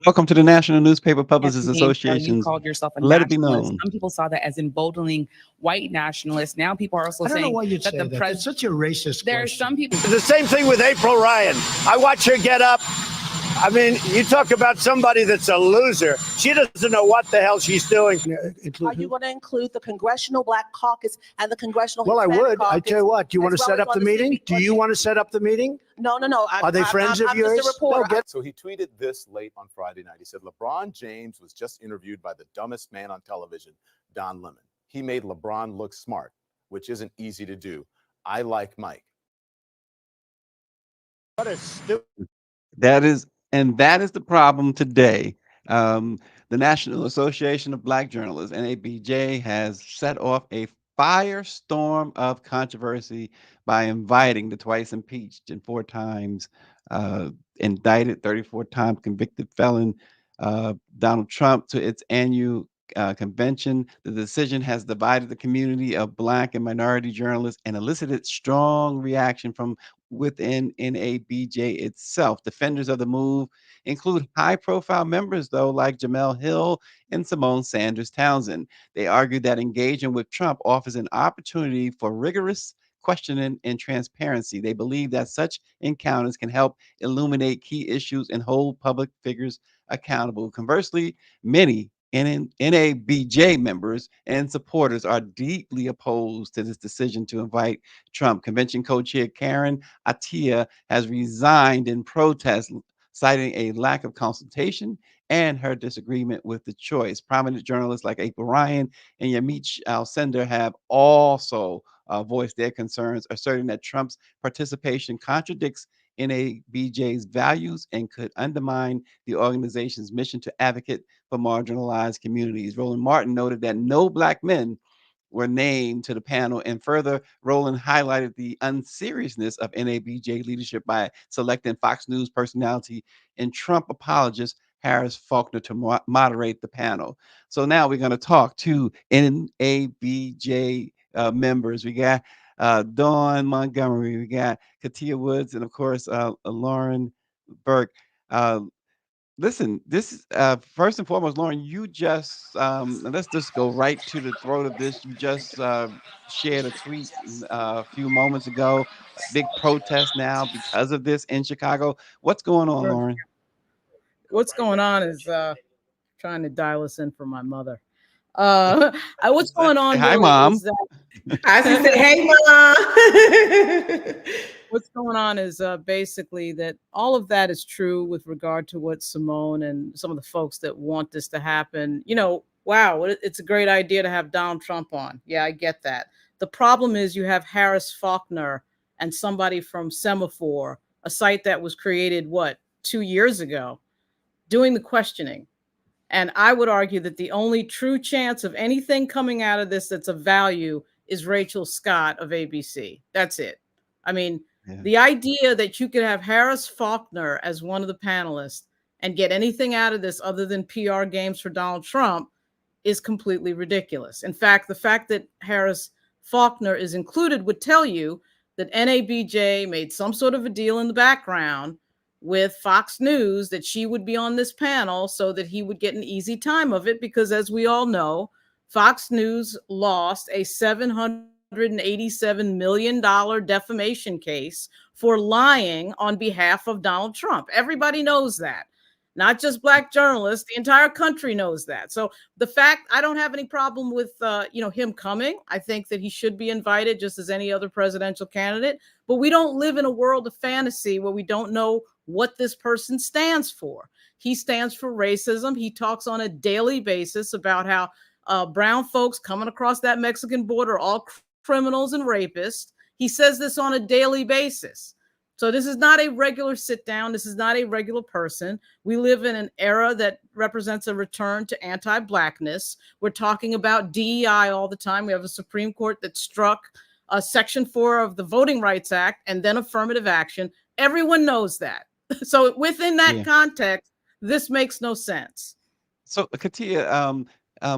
Welcome to the National Newspaper Publishers Campaign starting, you Association's called yourself a Let It Be nationalist. Known. Some people saw that as emboldening white nationalists. Now people are also I don't know saying why you'd that say the that. It's president. such a racist There are question. some people. The same thing with April Ryan. I watch her get up. I mean, you talk about somebody that's a loser. She doesn't know what the hell she's doing. Are you going to include the Congressional Black Caucus and the Congressional Well, I Hispanic would. I Caucus, tell you what. Do you want to as well set as up the on the meeting? civic Do you want to set up the meeting? No. Are they friends of I'm yours? just a reporter. No, So he tweeted this late on Friday night. He said, LeBron James was just interviewed by the dumbest man on television, Don Lemon. He made LeBron look smart, which isn't easy to do. I like Mike. What a stupid. That is the problem today. The National Association of Black Journalists, NABJ, has set off a firestorm of controversy by inviting the twice impeached and 4 times indicted, 34 times convicted felon Donald Trump to its annual convention. The decision has divided the community of Black and minority journalists and elicited strong reaction from within NABJ itself. Defenders of the move include high-profile members, though, like Jamel Hill and Simone Sanders Townsend. They argue that engaging with Trump offers an opportunity for rigorous questioning and transparency. They believe that such encounters can help illuminate key issues and hold public figures accountable. Conversely, many NABJ members and supporters are deeply opposed to this decision to invite Trump. Convention co-chair Karen Attiah has resigned in protest, citing a lack of consultation and her disagreement with the choice. Prominent journalists like April Ryan and Yamiche Alcindor have also voiced their concerns, asserting that Trump's participation contradicts NABJ's values and could undermine the organization's mission to advocate for marginalized communities. Roland Martin noted that no Black men were named to the panel, and further, Roland highlighted the unseriousness of NABJ leadership by selecting Fox News personality and Trump apologist Harris Faulkner to moderate the panel. So now we're going to talk to NABJ members. We got Dawn Montgomery, we got Katia Woods, and of course, Lauren Burke. Listen, this first and foremost, Lauren, you just let's just go right to the throat of this. You just shared a tweet a few moments ago. A big protest now because of this in Chicago. What's going on, Lauren? What's going on is trying to dial us in for my mother. What's going on? Hi, Mom. I said, hey, Mom. What's going on is basically that all of that is true with regard to what Simone and some of the folks that want this to happen. You know, wow, it's a great idea to have Donald Trump on. Yeah, I get that. The problem is you have Harris Faulkner and somebody from Semaphore, a site that was created, 2 years ago, doing the questioning. And I would argue that the only true chance of anything coming out of this that's of value is Rachel Scott of ABC. That's it. I mean, the idea that you could have Harris Faulkner as one of the panelists and get anything out of this other than PR games for Donald Trump is completely ridiculous. In fact, the fact that Harris Faulkner is included would tell you that NABJ made some sort of a deal in the background with Fox News that she would be on this panel so that he would get an easy time of it, because as we all know, Fox News lost a $787 million defamation case for lying on behalf of Donald Trump. Everybody knows that. Not just Black journalists, the entire country knows that. So the fact, I don't have any problem with him coming. I think that he should be invited just as any other presidential candidate. But we don't live in a world of fantasy where we don't know what this person stands for. He stands for racism. He talks on a daily basis about how brown folks coming across that Mexican border are all criminals and rapists. He says this on a daily basis. So this is not a regular sit down. This is not a regular person. We live in an era that represents a return to anti-Blackness. We're talking about DEI all the time. We have a Supreme Court that struck Section 4 of the Voting Rights Act and then affirmative action. Everyone knows that. So within that context, this makes no sense. So Katia,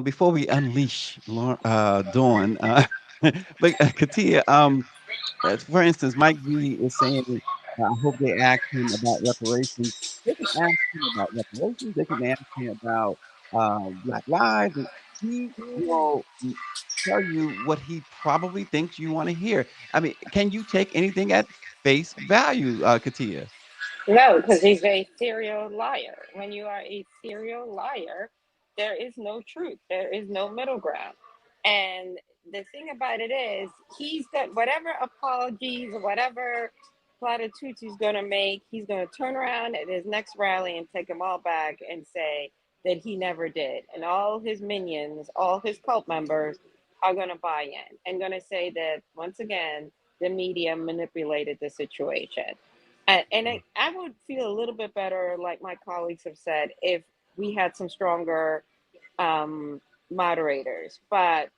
before we unleash Dawn, but Katia, for instance, Mike V is saying, I hope they ask him about reparations. They can ask him about reparations. They can ask him about Black Lives, and he will tell you what he probably thinks you want to hear. I mean, can you take anything at face value, Katia? No, because he's a serial liar. When you are a serial liar, there is no truth. There is no middle ground. And the thing about it is, he's got whatever apologies, whatever platitudes he's going to make, he's going to turn around at his next rally and take them all back and say that he never did. And all his minions, all his cult members are going to buy in and going to say that, once again, the media manipulated the situation. I would feel a little bit better, like my colleagues have said, if we had some stronger moderators. But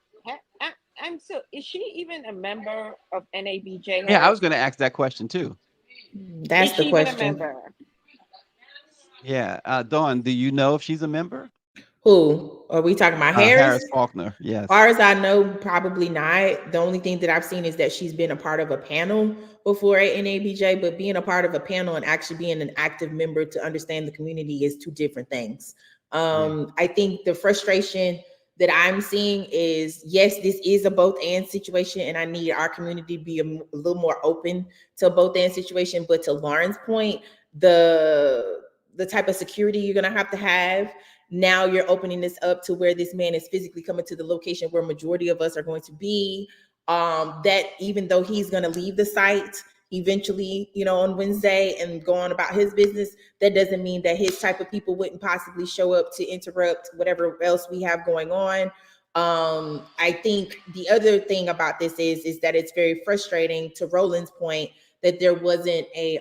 I'm so, is she even a member of NABJ? Yeah, I Her? was going to ask that question too. That's Is the she even a question. member? Yeah, Dawn, do you know if she's a member? Who are we talking about? Harris Harris? Faulkner. As Yes. far as I know, probably not. The only thing that I've seen is that she's been a part of a panel before at NABJ, but being a part of a panel and actually being an active member to understand the community is two different things. I think the frustration that I'm seeing is, yes, this is a both and situation, and I need our community to be a little more open to a both and situation. But to Lauren's point, the type of security you're gonna have. Now you're opening this up to where this man is physically coming to the location where majority of us are going to be. That even though he's going to leave the site eventually, on Wednesday and go on about his business, that doesn't mean that his type of people wouldn't possibly show up to interrupt whatever else we have going on. I think the other thing about this is that it's very frustrating, to Roland's point, that there wasn't a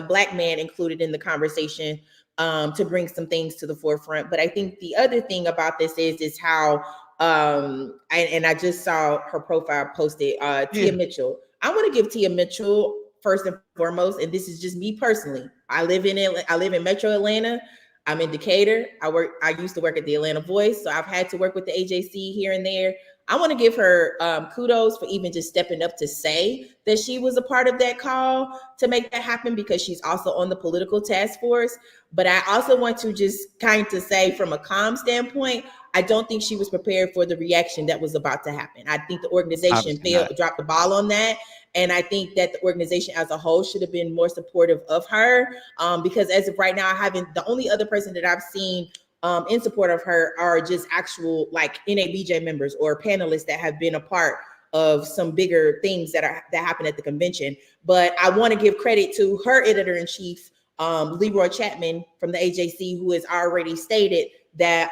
Black man included in the conversation to bring some things to the forefront. But I think the other thing about this is how I just saw her profile posted, Tia Mitchell. I want to give Tia Mitchell, first and foremost, and this is just me personally. I live in Metro Atlanta. I'm in Decatur. I used to work at the Atlanta Voice, so I've had to work with the AJC here and there. I want to give her kudos for even just stepping up to say that she was a part of that call to make that happen, because she's also on the political task force. But I also want to just kind of say, from a comm standpoint, I don't think she was prepared for the reaction that was about to happen. I think the organization dropped the ball on that. And I think that the organization as a whole should have been more supportive of her, because as of right now, the only other person that I've seen in support of her are just actual like NABJ members or panelists that have been a part of some bigger things that happen at the convention. But I want to give credit to her editor-in-chief, Leroy Chapman from the AJC, who has already stated that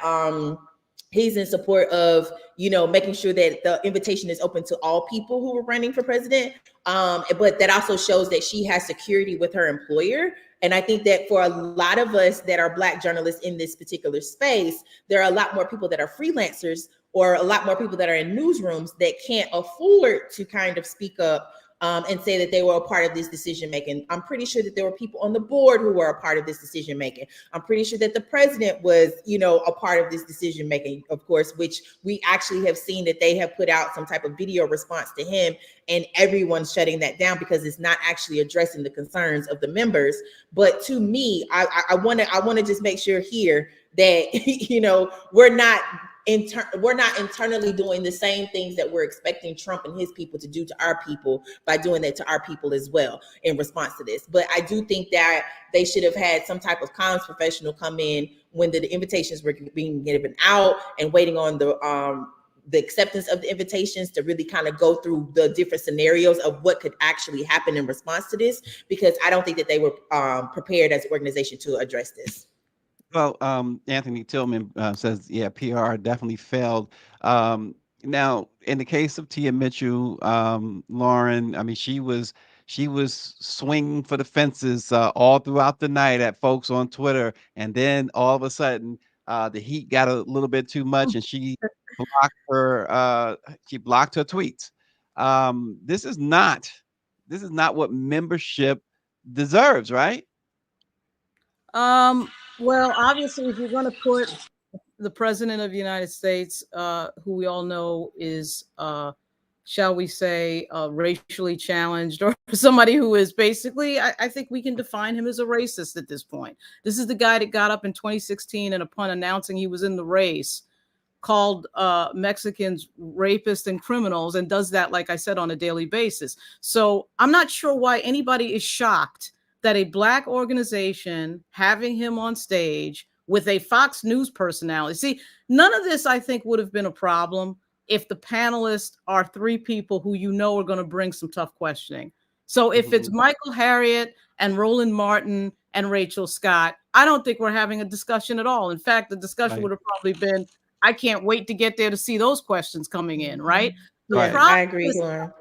he's in support of, making sure that the invitation is open to all people who are running for president. But that also shows that she has security with her employer. And I think that for a lot of us that are Black journalists in this particular space, there are a lot more people that are freelancers, or a lot more people that are in newsrooms that can't afford to kind of speak up and say that they were a part of this decision making. I'm pretty sure that there were people on the board who were a part of this decision making. I'm pretty sure that the president was, a part of this decision making, of course, which we actually have seen that they have put out some type of video response to him, and everyone's shutting that down because it's not actually addressing the concerns of the members. But to me, I want to just make sure here that we're not internally doing the same things that we're expecting Trump and his people to do to our people by doing that to our people as well in response to this. But I do think that they should have had some type of comms professional come in when the invitations were being given out and waiting on the acceptance of the invitations to really kind of go through the different scenarios of what could actually happen in response to this, because I don't think that they were prepared as an organization to address this. Well, Anthony Tillman says, yeah, PR definitely failed. Now, in the case of Tia Mitchell, Lauren, I mean, she was swinging for the fences all throughout the night at folks on Twitter, and then all of a sudden, the heat got a little bit too much, and she blocked her tweets. This is not what membership deserves, right? Well, obviously, if you're going to put the president of the United States, who we all know is shall we say, racially challenged, or somebody who is basically, I think we can define him as a racist at this point. This is the guy that got up in 2016 and upon announcing he was in the race, called Mexicans rapists and criminals, and does that, like I said, on a daily basis. So I'm not sure why anybody is shocked that a Black organization having him on stage with a Fox News personality. See, none of this, I think, would have been a problem if the panelists are three people who you know are going to bring some tough questioning. So if it's Michael Harriot and Roland Martin and Rachel Scott, I don't think we're having a discussion at all. In fact, the discussion would have probably been, I can't wait to get there to see those questions coming in, right? Yeah, I agree, Lauren.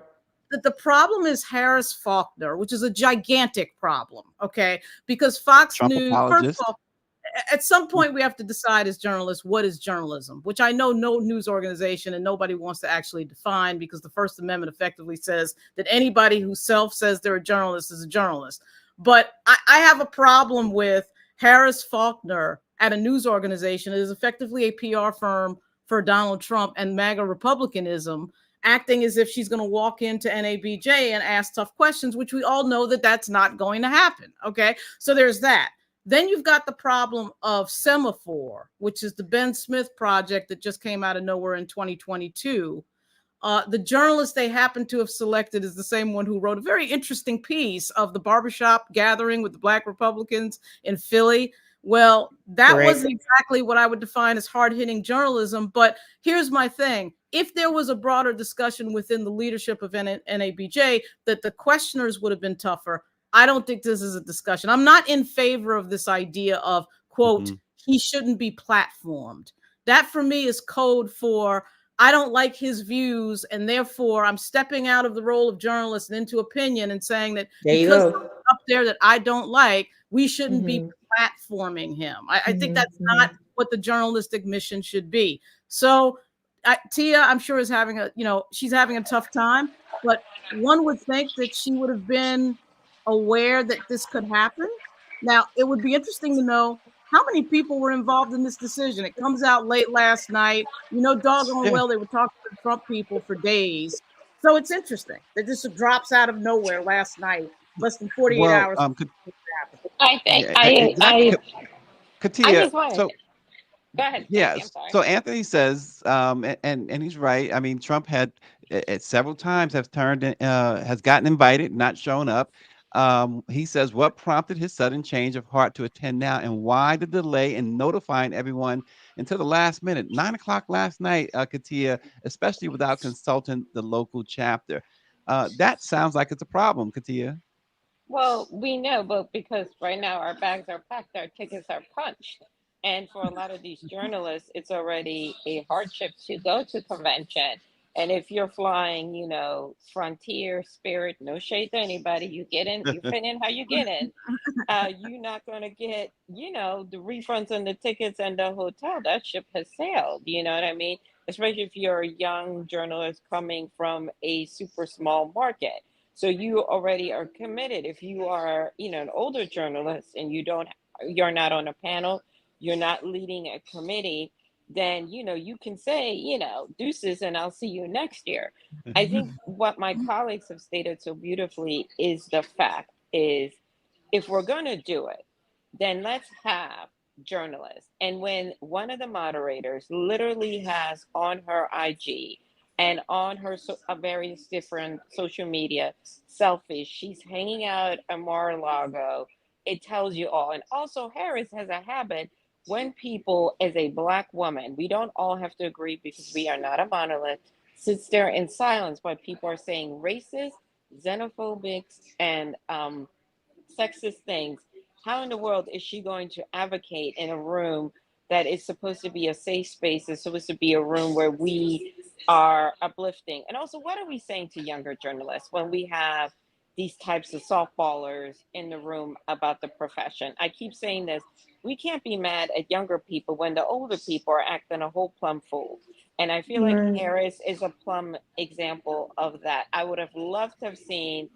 The problem is Harris Faulkner, which is a gigantic problem, okay? Because Fox Trump News, apologist. first of all, at some point we have to decide as journalists, what is journalism, which I know no news organization and nobody wants to actually define, because the First Amendment effectively says that anybody who says they're a journalist is a journalist. But I have a problem with Harris Faulkner at a news organization that is effectively a PR firm for Donald Trump and MAGA Republicanism, acting as if she's going to walk into NABJ and ask tough questions, which we all know that that's not going to happen. Okay, so there's that. Then you've got the problem of Semaphore, which is the Ben Smith project that just came out of nowhere in 2022. The journalist they happen to have selected is the same one who wrote a very interesting piece of the barbershop gathering with the Black Republicans in Philly. Well, that wasn't exactly what I would define as hard-hitting journalism. But here's my thing. If there was a broader discussion within the leadership of NABJ that the questioners would have been tougher, I don't think this is a discussion. I'm not in favor of this idea of, quote, he shouldn't be platformed. That for me is code for, I don't like his views, and therefore I'm stepping out of the role of journalist and into opinion and saying that because up there that I don't like, we shouldn't be platforming him. I think that's not what the journalistic mission should be. So Tia, I'm sure is having she's having a tough time, but one would think that she would have been aware that this could happen. Now, it would be interesting to know how many people were involved in this decision. It comes out late last night. Doggone well, they were talking to the Trump people for days. So it's interesting that this drops out of nowhere last night, less than 48 hours. I think Katia, I just wanted to. Go ahead. Yeah. I'm sorry. So Anthony says, and he's right. I mean, Trump had at several times has gotten invited, not shown up. He says, what prompted his sudden change of heart to attend now, and why the delay in notifying everyone until the last minute, 9:00 last night, Katia, especially without consulting the local chapter? That sounds like it's a problem, Katia. Well, we know, but because right now our bags are packed, our tickets are punched. And for a lot of these journalists, it's already a hardship to go to convention. And if you're flying, Frontier, Spirit, no shade to anybody, you get in, you fit in how you get in. You're not going to get, the refunds on the tickets and the hotel. That ship has sailed. You know what I mean? Especially if you're a young journalist coming from a super small market. So you already are committed. If you are, an older journalist and you're not on a panel, you're not leading a committee, then, you can say, deuces and I'll see you next year. I think what my colleagues have stated so beautifully is the fact is, if we're going to do it, then let's have journalists. And when one of the moderators literally has on her IG and on her various different social media selfies, she's hanging out at Mar-a-Lago, it tells you all. And also Harris has a habit, when people, as a Black woman, we don't all have to agree because we are not a monolith, sits there in silence while people are saying racist, xenophobic, and sexist things. How in the world is she going to advocate in a room that is supposed to be a safe space, is supposed to be a room where we are uplifting? And also, what are we saying to younger journalists when we have these types of softballers in the room about the profession? I keep saying this, we can't be mad at younger people when the older people are acting a whole plum fool. And I feel like Harris is a plum example of that. I would have loved to have seen,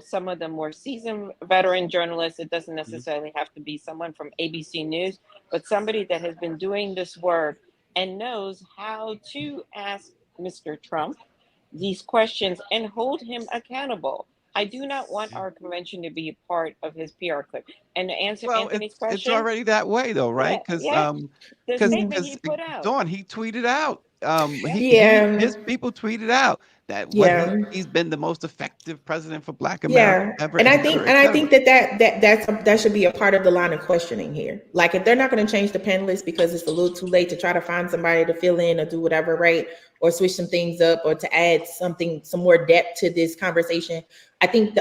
some of the more seasoned veteran journalists. It doesn't necessarily have to be someone from ABC News, but somebody that has been doing this work and knows how to ask Mr. Trump, these questions and hold him accountable. I do not want our convention to be a part of his PR clip. And to answer Well, Anthony's it's question, already that way though, right? yeah, Because yeah, the because statement because he put out. Dawn, he tweeted out, Yeah. his people tweeted out that he's been the most effective president for Black America ever, And et I cetera, think et cetera. that should be a part of the line of questioning here. Like if they're not going to change the panelists because it's a little too late to try to find somebody to fill in or do whatever, right? Or switch some things up or to add some more depth to this conversation. I think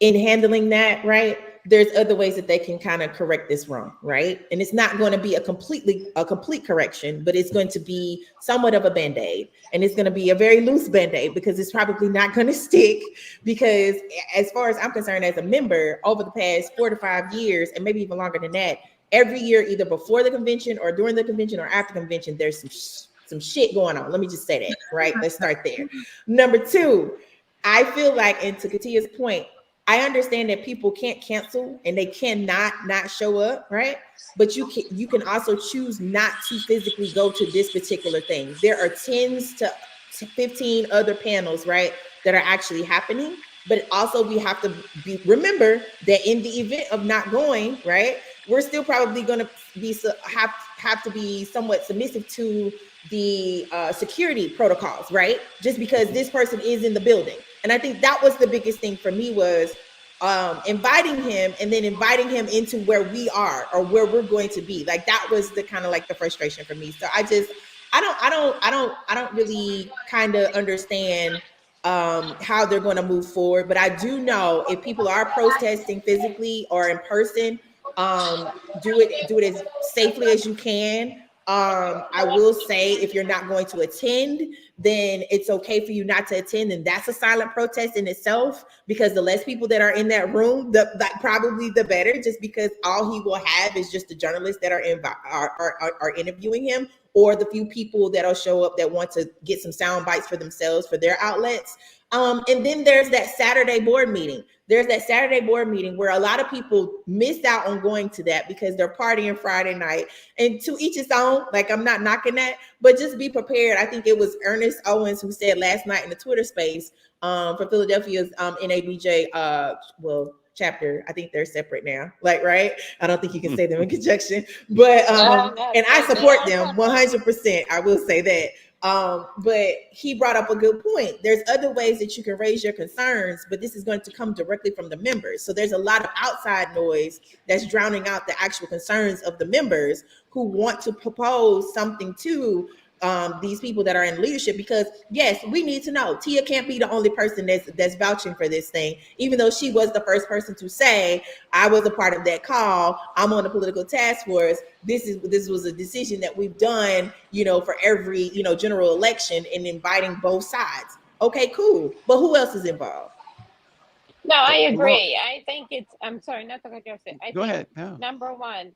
in handling that, right, there's other ways that they can kind of correct this wrong, right? And it's not going to be a complete correction, but it's going to be somewhat of a Band-Aid. And it's going to be a very loose Band-Aid because it's probably not going to stick. Because as far as I'm concerned, as a member, over the past 4 to 5 years, and maybe even longer than that, every year, either before the convention or during the convention or after convention, there's some shit going on. Let me just say that, right? Let's start there. Number 2, I feel like, and to Katia's point, I understand that people can't cancel and they cannot not show up, right? But you can also choose not to physically go to this particular thing. There are 10 to 15 other panels, right, that are actually happening. But also we have to remember that in the event of not going, right, we're still probably going to be have to be somewhat submissive to the security protocols, right? Just because this person is in the building. And I think that was the biggest thing for me was inviting him and then inviting him into where we are or where we're going to be. Like that was the kind of like the frustration for me. So I don't really kind of understand how they're going to move forward. But I do know if people are protesting physically or in person, do it as safely as you can. I will say if you're not going to attend, then it's okay for you not to attend. And that's a silent protest in itself, because the less people that are in that room, probably the better, just because all he will have is just the journalists that are interviewing him, or the few people that'll show up that want to get some sound bites for themselves, for their outlets. And then there's that Saturday board meeting. There's that Saturday board meeting where a lot of people missed out on going to that because they're partying Friday night. And to each his own, like I'm not knocking that, but just be prepared. I think it was Ernest Owens who said last night in the Twitter space for Philadelphia's NABJ chapter. I think they're separate now, like, right? I don't think you can say them in conjunction, but and I support them 100%. I will say that. But he brought up a good point. There's other ways that you can raise your concerns, but this is going to come directly from the members. So there's a lot of outside noise that's drowning out the actual concerns of the members who want to propose something to these people that are in leadership, because yes, we need to know. Tia can't be the only person that's vouching for this thing, even though she was the first person to say, I was a part of that call. I'm on the political task force. This was a decision that we've done, for every, general election, and inviting both sides. Okay, cool. But who else is involved? No, I agree. I think I'm sorry, not to cut you off. Go ahead. No. Number one,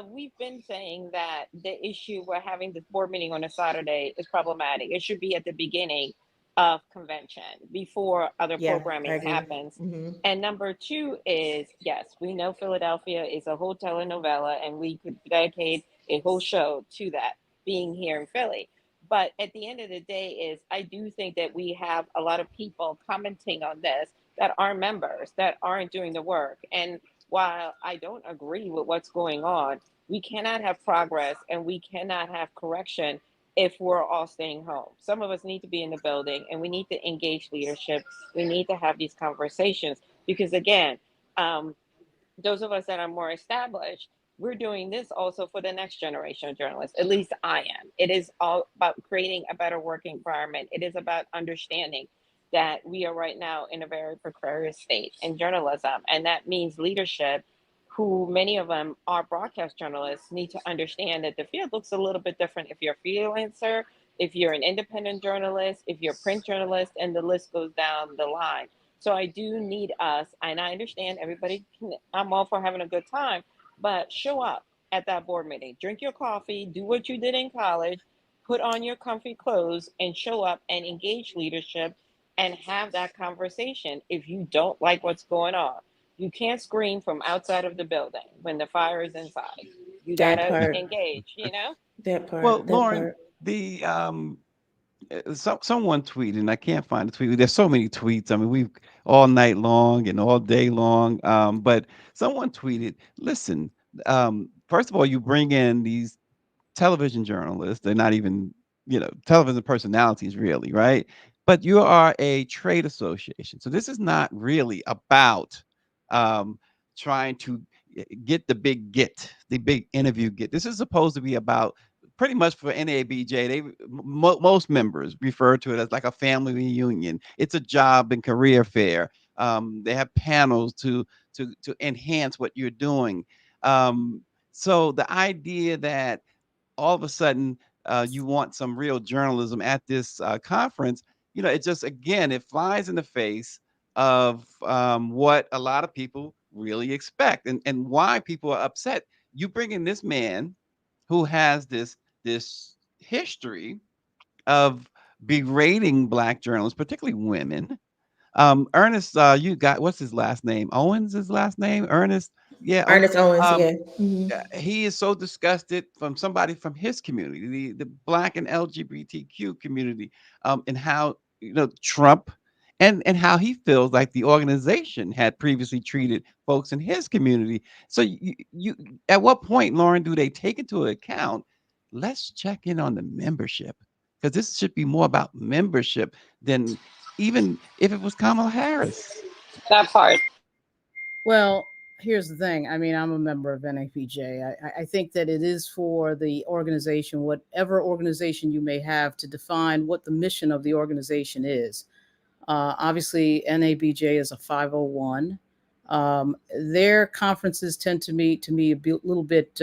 we've been saying that the issue we're having this board meeting on a Saturday is problematic. It should be at the beginning of convention before other programming happens. Mm-hmm. And number 2 is, yes, we know Philadelphia is a whole telenovela, and we could dedicate a whole show to that being here in Philly. But at the end of the day I do think that we have a lot of people commenting on this that aren't members, that aren't doing the work. And while I don't agree with what's going on, we cannot have progress and we cannot have correction if we're all staying home. Some of us need to be in the building, and we need to engage leadership. We need to have these conversations because, again, those of us that are more established, we're doing this also for the next generation of journalists. At least I am. It is all about creating a better working environment. It is about understanding that we are right now in a very precarious state in journalism. And that means leadership, who many of them are broadcast journalists, need to understand that the field looks a little bit different if you're a freelancer, if you're an independent journalist, if you're a print journalist, and the list goes down the line. So I do need us, and I understand I'm all for having a good time, but show up at that board meeting, drink your coffee, do what you did in college, put on your comfy clothes and show up and engage leadership and have that conversation. If you don't like what's going on, you can't scream from outside of the building when the fire is inside. You gotta engage, That part. Well, Lauren, someone tweeted, and I can't find the tweet. There's so many tweets. I mean, we've all night long and all day long. But someone tweeted, listen, first of all, you bring in these television journalists. They're not even, television personalities really, right? But you are a trade association. So this is not really about um, trying to the big interview get. This is supposed to be about pretty much for NABJ. Most members refer to it as like a family reunion. It's a job and career fair. They have panels to enhance what you're doing. So the idea that all of a sudden you want some real journalism at this conference, it just, again, it flies in the face of what a lot of people really expect, and why people are upset. You bring in this man who has this history of berating Black journalists, particularly women. Ernest, you got, what's his last name? Owens, his last name? Ernest? Yeah. Ernest Owens, Um, yeah. Mhm. he is so disgusted from somebody from his community, the Black and LGBTQ community, and how, Trump, and how he feels like the organization had previously treated folks in his community. So you at what point, Lauren, do they take into account? Let's check in on the membership, because this should be more about membership than even if it was Kamala Harris. That part. Well, here's the thing. I mean, I'm a member of NABJ. I think that it is for the organization, whatever organization you may have, to define what the mission of the organization is. Obviously, NABJ is a 501. Their conferences tend to me a little bit,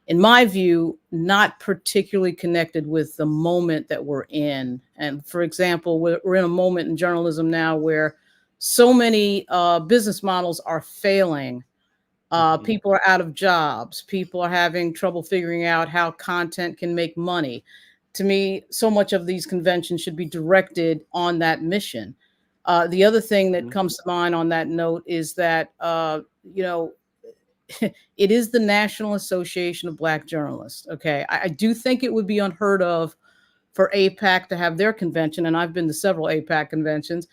in my view, not particularly connected with the moment that we're in. And for example, we're in a moment in journalism now where so many business models are failing. People are out of jobs. People are having trouble figuring out how content can make money. To me, so much of these conventions should be directed on that mission. The other thing that comes to mind on that note is that, it is the National Association of Black Journalists. Okay. I do think it would be unheard of for APAC to have their convention, and I've been to several APAC conventions,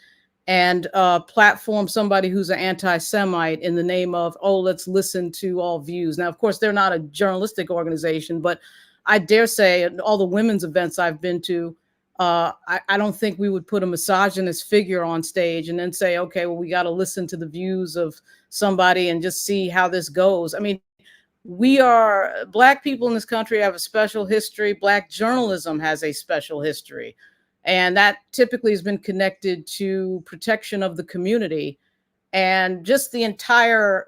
and platform somebody who's an anti-Semite in the name of, oh, let's listen to all views. Now, of course, they're not a journalistic organization, but I dare say at all the women's events I've been to, I don't think we would put a misogynist figure on stage and then say, okay, well, we got to listen to the views of somebody and just see how this goes. I mean, Black people in this country have a special history. Black journalism has a special history. And that typically has been connected to protection of the community. And just the entire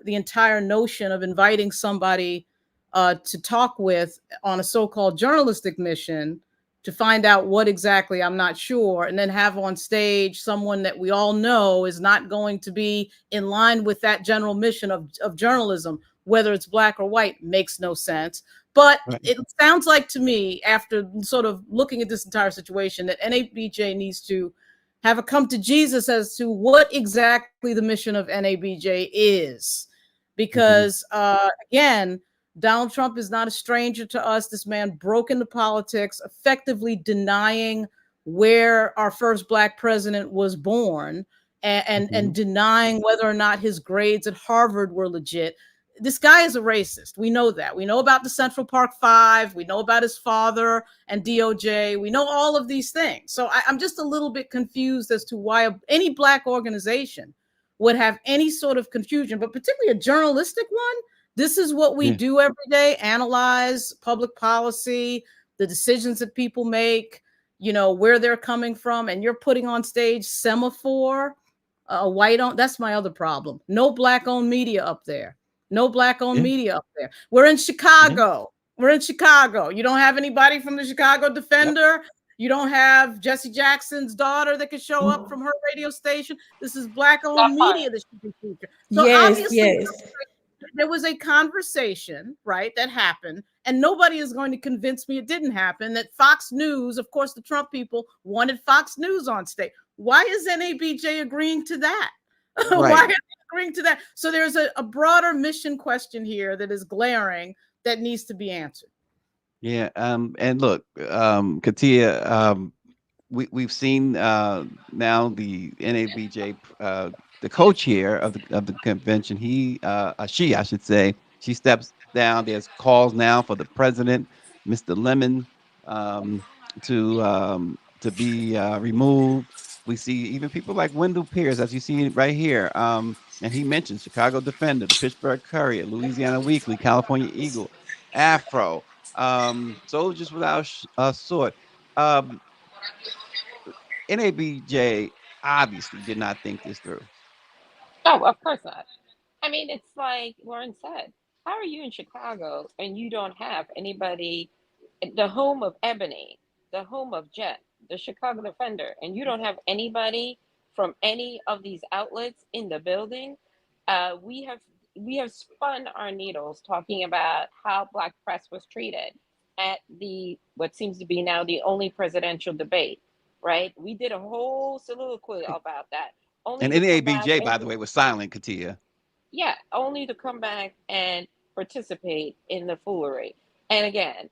notion of inviting somebody to talk with on a so-called journalistic mission to find out what exactly, I'm not sure, and then have on stage someone that we all know is not going to be in line with that general mission of journalism, whether it's Black or white, makes no sense. But it sounds like to me, after sort of looking at this entire situation, that NABJ needs to have a come to Jesus as to what exactly the mission of NABJ is. Because again, Donald Trump is not a stranger to us. This man broke into politics, effectively denying where our first Black president was born, and denying whether or not his grades at Harvard were legit. This guy is a racist. We know that. We know about the Central Park Five. We know about his father and DOJ. We know all of these things. So I'm just a little bit confused as to why any Black organization would have any sort of confusion, but particularly a journalistic one. This is what we do every day: analyze public policy, the decisions that people make, where they're coming from. And you're putting on stage Semaphore, a white-owned. That's my other problem. No Black-owned media up there. No Black-owned media up there. We're in Chicago. We're in Chicago. You don't have anybody from the Chicago Defender. You don't have Jesse Jackson's daughter that could show up from her radio station. This is Black-owned media that should be featured. So obviously, there was a conversation, right, that happened, and nobody is going to convince me it didn't happen, that Fox News, of course, the Trump people wanted Fox News on stage. Why is NABJ agreeing to that? Why are they agreeing to that? So there's a broader mission question here that is glaring that needs to be answered. Yeah. And look, Katia, we've seen now the NABJ, the co-chair of the convention. She, I should say, she steps down. There's calls now for the president, Mr. Lemon, um, to be removed. We see even people like Wendell Pierce, as you see right here, and he mentions Chicago Defender, the Pittsburgh Courier, Louisiana Weekly, California Eagle, Afro, Soldiers Without a Sword. Um, NABJ obviously did not think this through. Oh, of course not. I mean, it's like Warren said. How are you in Chicago and you don't have anybody, the home of Ebony, the home of Jet, the Chicago Defender, and you don't have anybody from any of these outlets in the building? We have spun our needles talking about how Black press was treated at the what seems to be now the only presidential debate, right? We did a whole soliloquy about that. Only And to come back NABJ, by and the way, was silent, Katia. yeah, only to come back and participate in the foolery. And again,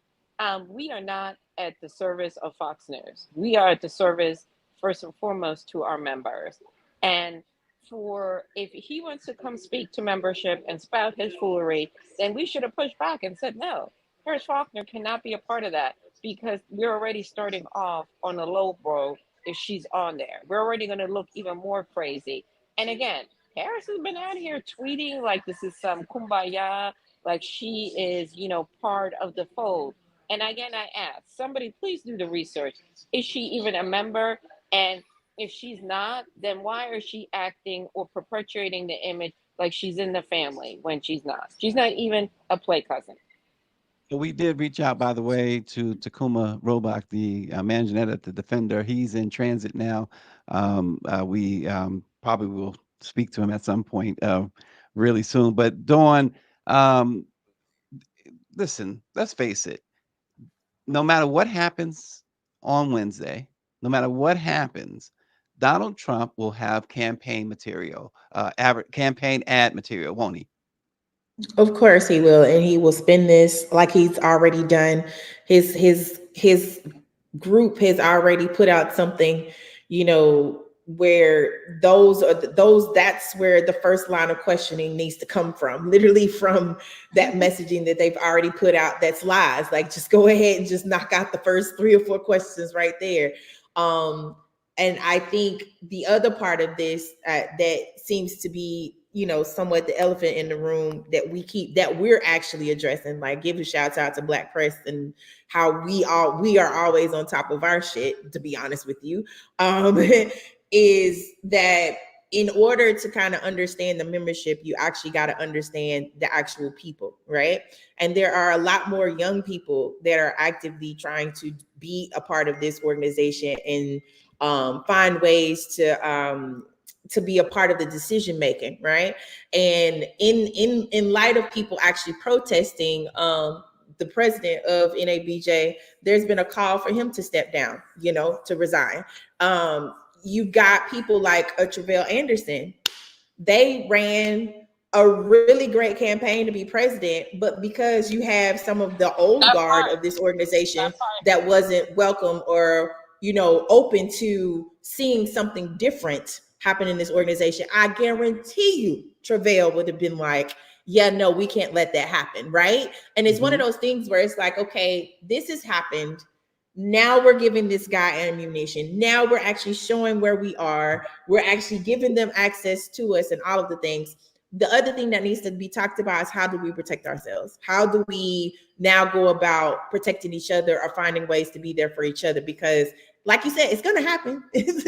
we are not at the service of Fox News. We are at the service, first and foremost, to our members. And for if he wants to come speak to membership and spout his foolery, then we should have pushed back and said, no, Harris Faulkner cannot be a part of that because we're already starting off on a low blow if she's on there. We're already going to look even more crazy. And again, Harris has been out here tweeting like this is some kumbaya, like she is, part of the fold. And again, I ask somebody, please do the research. Is she even a member? And if she's not, then why is she acting or perpetuating the image like she's in the family when she's not? She's not even a play cousin. We did reach out, by the way, to Takuma Robach, the managing editor at the Defender. He's in transit now. We probably will speak to him at some point really soon. But Dawn, listen, let's face it. No matter what happens on Wednesday, no matter what happens, Donald Trump will have campaign material, campaign ad material, won't he? Of course he will, and he will spend this like he's already done. His group has already put out something, where that's where the first line of questioning needs to come from, literally from that messaging that they've already put out that's lies. Like, just go ahead and just knock out the first 3 or 4 questions right there. And I think the other part of this that seems to be, somewhat the elephant in the room that we're actually addressing, like give a shout out to Black press and how we are always on top of our shit, to be honest with you, is that in order to kind of understand the membership, you actually got to understand the actual people, right? And there are a lot more young people that are actively trying to be a part of this organization and find ways to be a part of the decision making, right? And in light of people actually protesting the president of NABJ, there's been a call for him to step down, to resign. You've got people like Tre'vell Anderson. They ran a really great campaign to be president, but because you have some of the old guard of this organization that wasn't welcome or, open to seeing something different happen in this organization, I guarantee you Tre'vell would have been like, yeah, no, we can't let that happen, right? And it's one of those things where it's like, okay, this has happened. Now we're giving this guy ammunition. Now we're actually showing where we are. We're actually giving them access to us and all of the things. The other thing that needs to be talked about is how do we protect ourselves? How do we now go about protecting each other or finding ways to be there for each other? Because like you said, it's going to happen.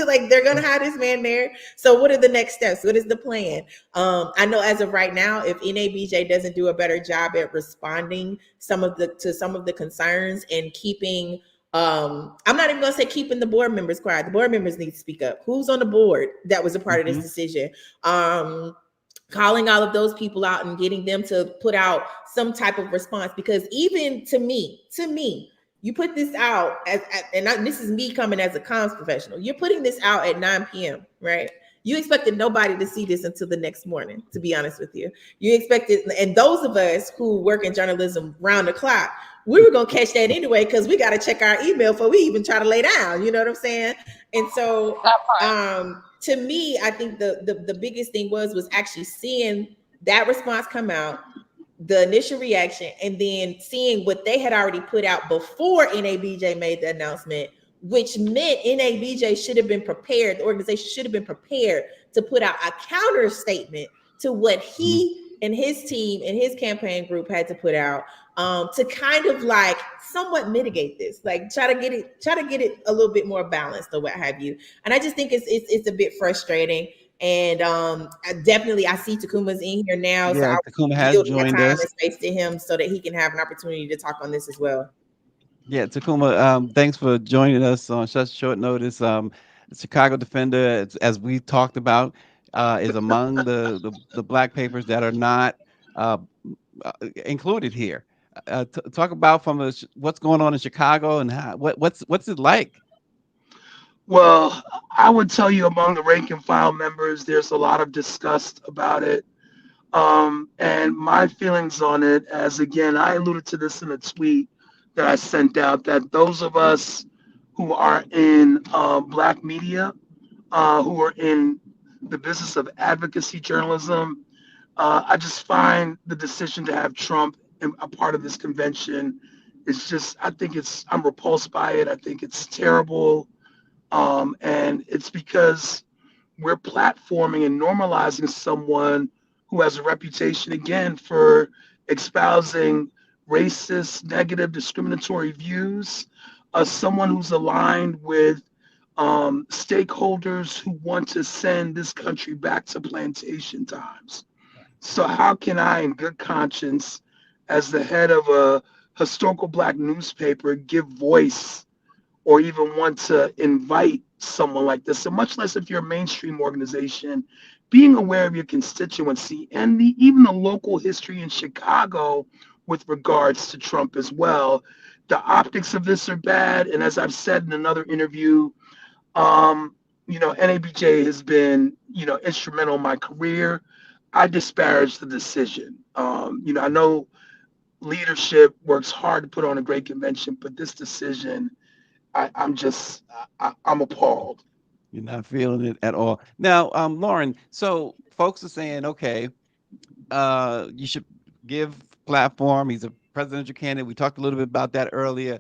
Like they're going to have this man there. So what are the next steps? What is the plan? I know as of right now, if NABJ doesn't do a better job at responding to some of the concerns and keeping, I'm not even going to say keeping the board members quiet. The board members need to speak up. Who's on the board that was a part of this decision? Calling all of those people out and getting them to put out some type of response, because even to me, you put this out this is me coming as a comms professional. You're putting this out at 9 p.m., right? You expected nobody to see this until the next morning, to be honest with you. You expected, and those of us who work in journalism round the clock, we were gonna catch that anyway because we got to check our email before we even try to lay down. You know what I'm saying? And so, to me, I think the biggest thing was actually seeing that response come out, the initial reaction, and then seeing what they had already put out before NABJ made the announcement, which meant NABJ should have been prepared. The organization should have been prepared to put out a counter statement to what he and his team and his campaign group had to put out, to kind of like somewhat mitigate this, like try to get it a little bit more balanced or what have you. And I just think it's a bit frustrating. And I see Takuma's in here now, so Yeah, I Takuma has yield my joined time us. and space to him so that he can have an opportunity to talk on this as well. Yeah, Takuma, thanks for joining us on such short notice. The Chicago Defender, as we talked about, is among the black papers that are not included here. Talk about what's going on in Chicago and what's it like? Well, I would tell you among the rank and file members, there's a lot of disgust about it. And my feelings on it, as again, I alluded to this in a tweet that I sent out, that those of us who are in black media, who are in the business of advocacy journalism, I just find the decision to have Trump a part of this convention is just, I'm repulsed by it. I think it's terrible. And it's because we're platforming and normalizing someone who has a reputation, again, for espousing racist, negative, discriminatory views, someone who's aligned with stakeholders who want to send this country back to plantation times. So how can I, in good conscience, as the head of a historical black newspaper, give voice or even want to invite someone like this? And much less if you're a mainstream organization, being aware of your constituency and even the local history in Chicago with regards to Trump as well. The optics of this are bad. And as I've said in another interview, NABJ has been, instrumental in my career. I disparage the decision. I know leadership works hard to put on a great convention, but this decision, I'm appalled. You're not feeling it at all. Now, Lauren, so folks are saying, okay, you should give platform. He's a presidential candidate. We talked a little bit about that earlier,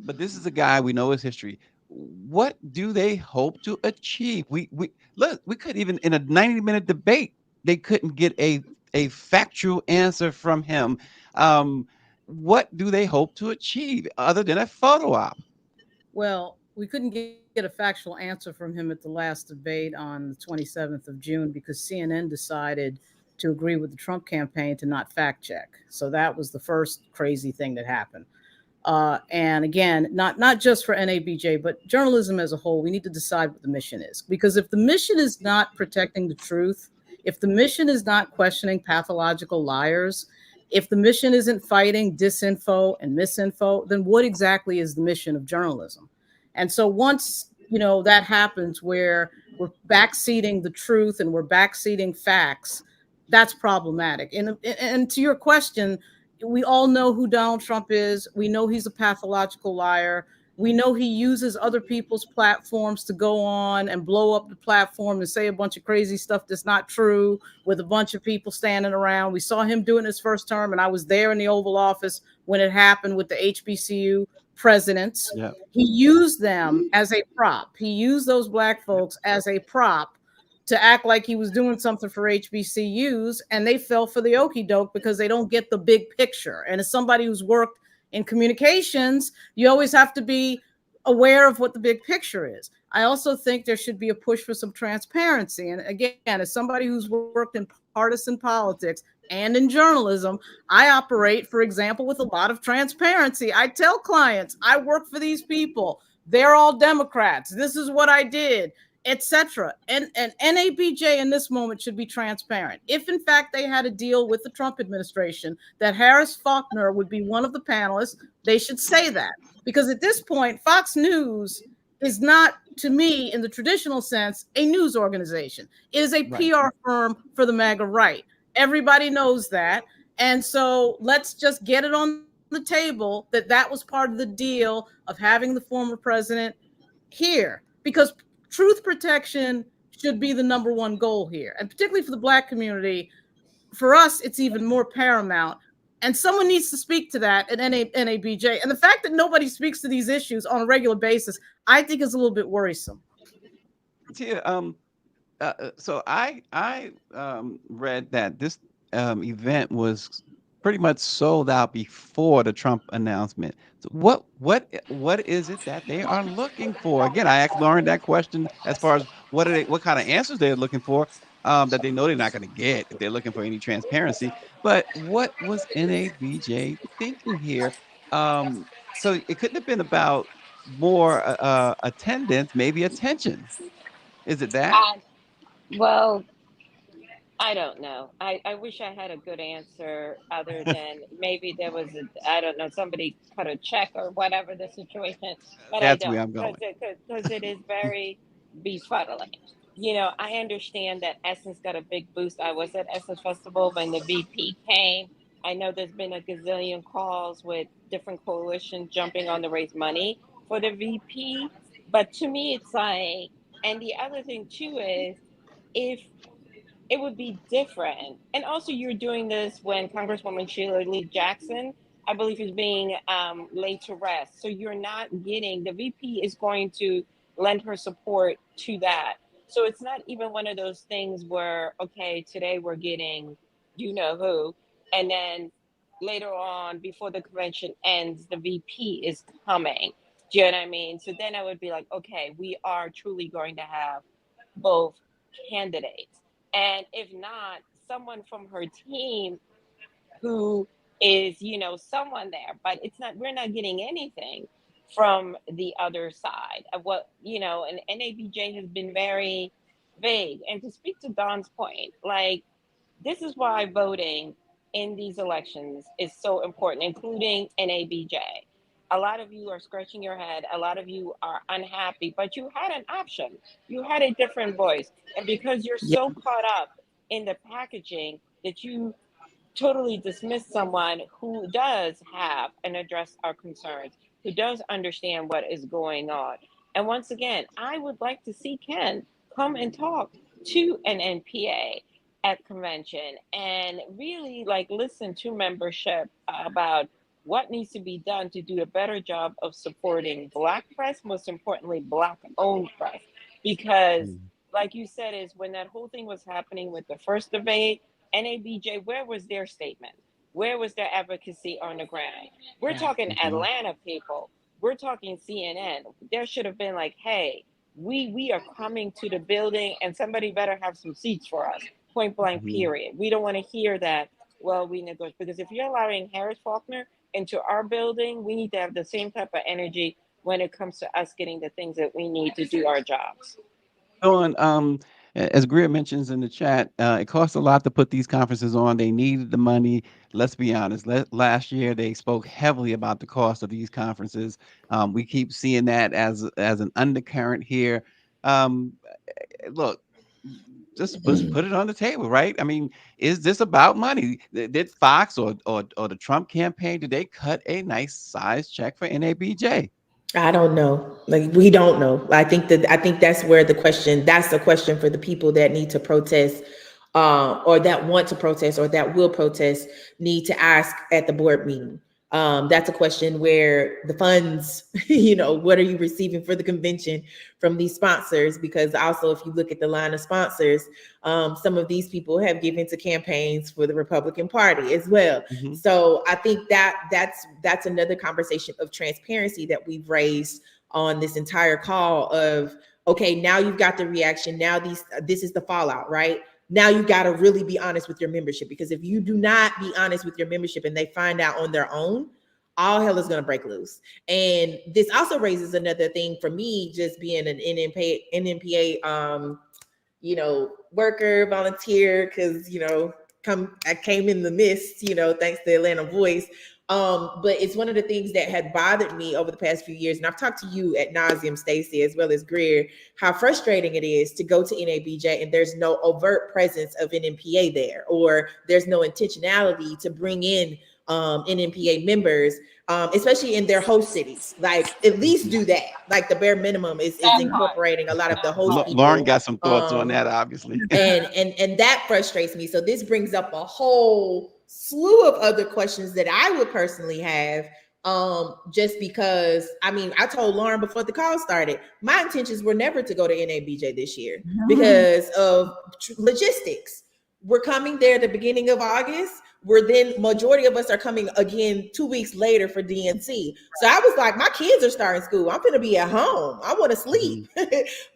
but this is a guy, we know his history. What do they hope to achieve? We could even, in a 90-minute debate, they couldn't get a factual answer from him. What do they hope to achieve other than a photo op? Well, we couldn't get a factual answer from him at the last debate on the 27th of June because CNN decided to agree with the Trump campaign to not fact check. So that was the first crazy thing that happened. And again, not just for NABJ, but journalism as a whole, we need to decide what the mission is. Because if the mission is not protecting the truth, if the mission is not questioning pathological liars, if the mission isn't fighting disinfo and misinfo, then what exactly is the mission of journalism? And so once, that happens where we're backseating the truth and we're backseating facts, that's problematic. And to your question, we all know who Donald Trump is. We know he's a pathological liar. We know he uses other people's platforms to go on and blow up the platform and say a bunch of crazy stuff that's not true with a bunch of people standing around. We saw him do it in his first term, and I was there in the Oval Office when it happened with the HBCU presidents. Yeah. He used them as a prop. He used those black folks as a prop to act like he was doing something for HBCUs, and they fell for the okie doke because they don't get the big picture. And as somebody who's worked in communications, you always have to be aware of what the big picture is. I also think there should be a push for some transparency. And again, as somebody who's worked in partisan politics and in journalism, I operate, for example, with a lot of transparency. I tell clients, I work for these people. They're all Democrats. This is what I did, etc. And NABJ in this moment should be transparent. If in fact they had a deal with the Trump administration that Harris Faulkner would be one of the panelists, they should say that. Because at this point, Fox News is not, to me, in the traditional sense, a news organization. It is a PR firm for the MAGA right. Everybody knows that. And so let's just get it on the table that that was part of the deal of having the former president here, because truth protection should be the number one goal here, and particularly for the Black community. For us, it's even more paramount. And someone needs to speak to that at NABJ. And the fact that nobody speaks to these issues on a regular basis, I think is a little bit worrisome. Tia, so I read that this event was pretty much sold out before the Trump announcement. So what is it that they are looking for? Again, I asked Lauren that question as far as what kind of answers they're looking for, that they know they're not going to get if they're looking for any transparency. But what was NABJ thinking here? So it couldn't have been about more attendance, maybe attention. Is it that? Well, I don't know. I wish I had a good answer other than maybe there was I don't know, somebody cut a check or whatever the situation, but I That's where don't, I'm going. because it is very befuddling. You know, I understand that Essence got a big boost. I was at Essence Festival when the VP came. I know there's been a gazillion calls with different coalitions jumping on to raise money for the VP. But to me, it's like, and the other thing too is, if it would be different. And also, you're doing this when Congresswoman Sheila Lee Jackson, I believe, is being laid to rest. So you're not getting, the VP is going to lend her support to that. So it's not even one of those things where, okay, today we're getting you know who, and then later on, before the convention ends, the VP is coming. Do you know what I mean? So then I would be like, okay, we are truly going to have both candidates. And if not, someone from her team who is, you know, someone there, but it's not, we're not getting anything from the other side of what, you know, and NABJ has been very vague. And to speak to Don's point, like, this is why voting in these elections is so important, including NABJ. A lot of you are scratching your head. A lot of you are unhappy, but you had an option. You had a different voice. And because you're so caught up in the packaging that you totally dismiss someone who does have and address our concerns, who does understand what is going on. And once again, I would like to see Ken come and talk to an NPA at convention and really like listen to membership about what needs to be done to do a better job of supporting Black press, most importantly, Black owned press. Because like you said, is when that whole thing was happening with the first debate, NABJ, where was their statement? Where was their advocacy on the ground? We're talking Atlanta people. We're talking CNN. There should have been like, hey, we are coming to the building and somebody better have some seats for us. Point blank, period. We don't want to hear that, well, we negotiate. Because if you're allowing Harris Faulkner into our building, we need to have the same type of energy when it comes to us getting the things that we need to do our jobs. Dawn, as Greer mentions in the chat, it costs a lot to put these conferences on. They needed the money. Let's be honest. Last year, they spoke heavily about the cost of these conferences. We keep seeing that as an undercurrent here. Look, just put it on the table, right? I mean, is this about money? Did Fox or the Trump campaign, did they cut a nice size check for NABJ? I don't know. Like, we don't know. I think that's where that's the question for the people that need to protest, or that want to protest or that will protest, need to ask at the board meeting. That's a question where the funds, you know, what are you receiving for the convention from these sponsors? Because also, if you look at the line of sponsors, some of these people have given to campaigns for the Republican Party as well. So I think that's another conversation of transparency that we've raised on this entire call of, okay, now you've got the reaction. Now this is the fallout, right? Now you got to really be honest with your membership, because if you do not be honest with your membership and they find out on their own, all hell is going to break loose. And this also raises another thing for me, just being an NMPA, you know, worker, volunteer, because, you know, I came in the mist, you know, thanks to Atlanta Voice. But it's one of the things that had bothered me over the past few years. And I've talked to you ad nauseum, Stacey, as well as Greer, how frustrating it is to go to NABJ and there's no overt presence of an NPA there, or there's no intentionality to bring in NMPA members, especially in their host cities. Like, at least do that. Like, the bare minimum is incorporating a lot of the host people. Lauren got some thoughts on that, obviously. and that frustrates me. So this brings up a whole slew of other questions that I would personally have. Just because, I mean, I told Lauren before the call started, my intentions were never to go to NABJ this year because of logistics. We're coming there at the beginning of August. Majority of us are coming again 2 weeks later for DNC. So I was like, my kids are starting school. I'm going to be at home. I want to sleep.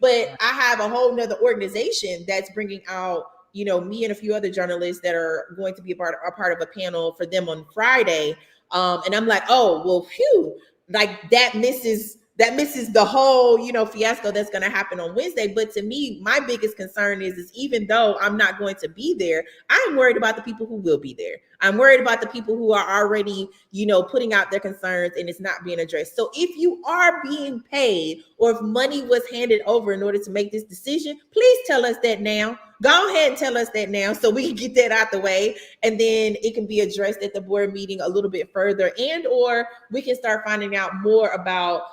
But I have a whole nother organization that's bringing out, me and a few other journalists that are going to be a part of a panel for them on Friday. And I'm like, oh, well, phew, like that misses the whole, fiasco that's going to happen on Wednesday. But to me, my biggest concern is even though I'm not going to be there, I'm worried about the people who will be there. I'm worried about the people who are already, putting out their concerns and it's not being addressed. So if you are being paid or if money was handed over in order to make this decision, please tell us that now. Go ahead and tell us that now so we can get that out the way, and then it can be addressed at the board meeting a little bit further, and or we can start finding out more about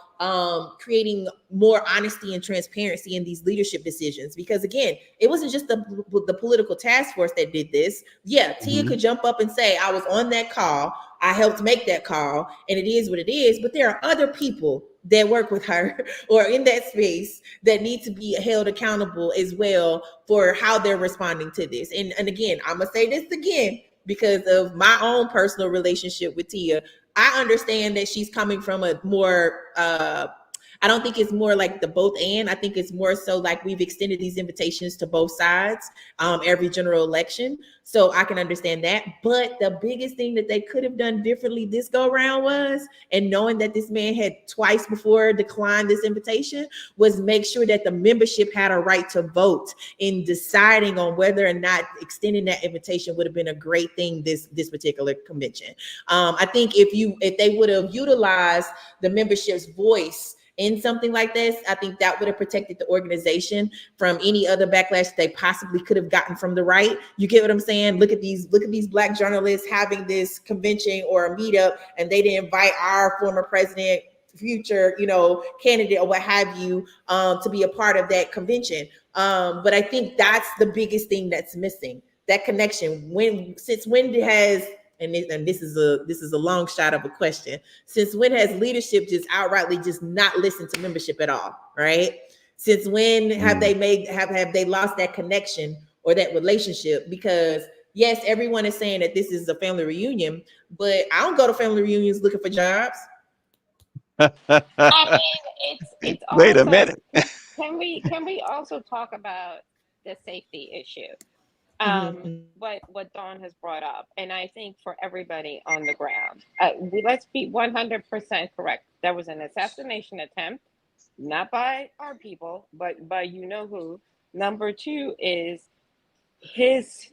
creating more honesty and transparency in these leadership decisions. Because again, it wasn't just the political task force that did this. Yeah, Tia could jump up and say, I was on that call, I helped make that call, and it is what it is. But there are other people that work with her or in that space that need to be held accountable as well for how they're responding to this. And again, I'm gonna say this again because of my own personal relationship with Tia. I understand that she's coming from a more, I don't think it's more like the both and. I think it's more so like we've extended these invitations to both sides every general election. So I can understand that. But the biggest thing that they could have done differently this go around was, and knowing that this man had twice before declined this invitation, was make sure that the membership had a right to vote in deciding on whether or not extending that invitation would have been a great thing this particular convention. I think if they would have utilized the membership's voice in something like this, I think that would have protected the organization from any other backlash they possibly could have gotten from the right. You get what I'm saying? Look at these Black journalists having this convention or a meetup, and they didn't invite our former president, future, candidate or what have you, to be a part of that convention. But I think that's the biggest thing that's missing, that connection. Since when has, and this is a long shot of a question, since when has leadership just outrightly just not listened to membership at all, right? Since when have they lost that connection or that relationship? Because yes, everyone is saying that this is a family reunion, but I don't go to family reunions looking for jobs. I mean, it's also, wait a minute. Can we also talk about the safety issue? What Dawn has brought up, and I think for everybody on the ground, let's be 100% correct. There was an assassination attempt, not by our people, but by who. Number two is his